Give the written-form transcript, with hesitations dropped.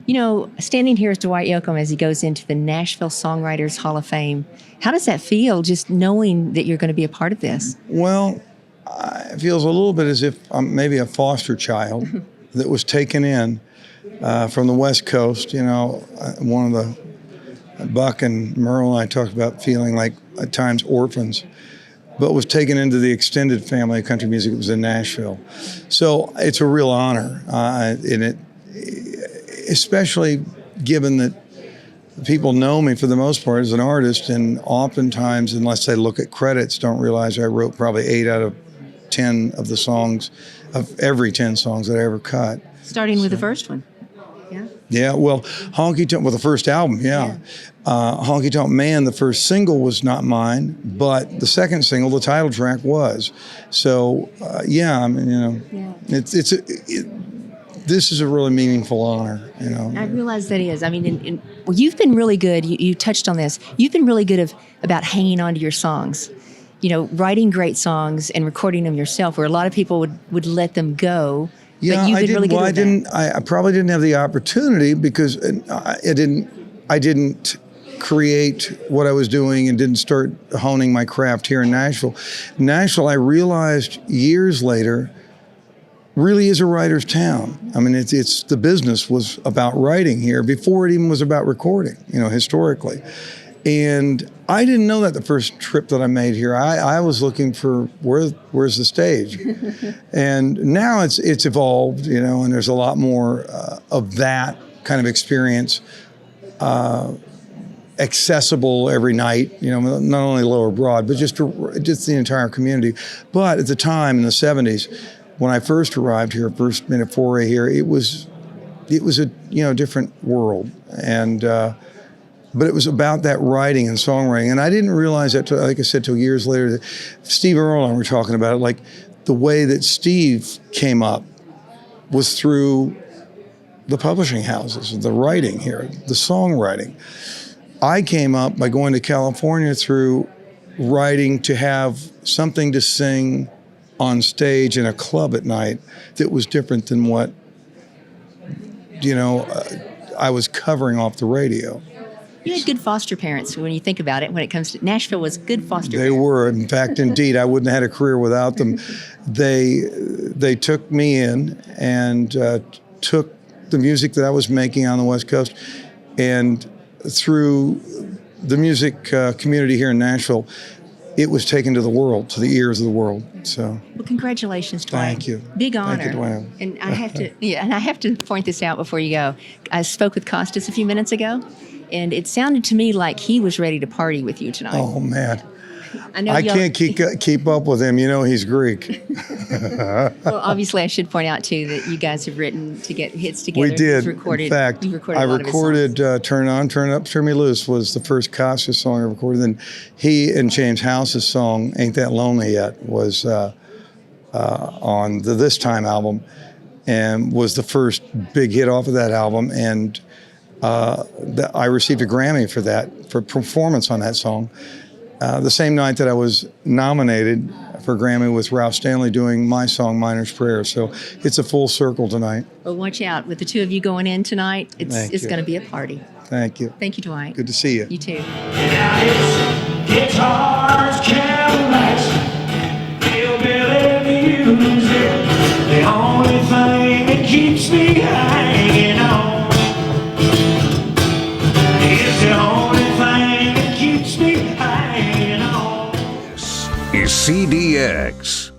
You know, standing here as Dwight Yoakam as he goes into the Nashville Songwriters Hall of Fame, how does that feel, just knowing that you're going to be a part of this? Well, it feels a little bit as if I'm maybe a foster child that was taken in from the West Coast. You know, one of the, Buck and Merle and I talked about feeling like at times orphans, but was taken into the extended family of country music that was in Nashville. So it's a real honor, and it, especially given that people know me for the most part as an artist, and oftentimes, unless they look at credits, don't realize I wrote probably 8 out of 10 of the songs, of every 10 songs that I ever cut. Starting with the first one. Yeah. Yeah, well, Honky Tonk, well, the first album, yeah. Honky Tonk Man, the first single was not mine, but the second single, the title track, was. So, yeah, I mean, you know, this is a really meaningful honor, you know. I realize that is. I mean, well, you've been really good. You touched on this. You've been really good about hanging on to your songs. You know, writing great songs and recording them yourself, where a lot of people would let them go. Yeah, but you've been really good at that. I probably didn't have the opportunity because I didn't create what I was doing and didn't start honing my craft here in Nashville. Nashville, I realized years later, really is a writer's town. I mean, it's the business was about writing here before it even was about recording, you know, historically. And I didn't know that the first trip that I made here. I was looking for where's the stage, and now it's evolved, you know, and there's a lot more of that kind of experience accessible every night. You know, not only Lower Broad, but just the entire community. But at the time in the '70s, when I first arrived here, first made a foray here, it was a different world, and. But it was about that writing and songwriting. And I didn't realize that, like I said, till years later. That Steve Earle and I were talking about it, like the way that Steve came up was through the publishing houses, the writing here, the songwriting. I came up by going to California through writing to have something to sing on stage in a club at night that was different than what, I was covering off the radio. You had good foster parents when you think about it. When it comes to Nashville, was good foster parents. They were, in fact, indeed. I wouldn't have had a career without them. They took me in and took the music that I was making on the West Coast, and through the music community here in Nashville, it was taken to the world, to the ears of the world. So, well, congratulations, Dwight. Thank you. Big honor. Thank you, Dwight. And I have to point this out before you go. I spoke with Kostas a few minutes ago. And it sounded to me like he was ready to party with you tonight. Oh, man. I can't keep up with him. You know, he's Greek. Well, obviously, I should point out, too, that you guys have written to get hits together. We did. In fact, I recorded Turn On, Turn Up, Turn Me Loose was the first Kostas song I recorded. And he and James House's song, Ain't That Lonely Yet, was on the This Time album and was the first big hit off of that album. And I received a Grammy for performance on that song. The same night that I was nominated for a Grammy with Ralph Stanley doing my song, Miner's Prayer. So it's a full circle tonight. Well, watch out. With the two of you going in tonight, it's going to be a party. Thank you. Thank you, Dwight. Good to see you. You too. Guitars, Cadillacs, hillbilly music, the only thing that keeps me hanging on. It's the only thing that keeps me hanging on. This is CDX.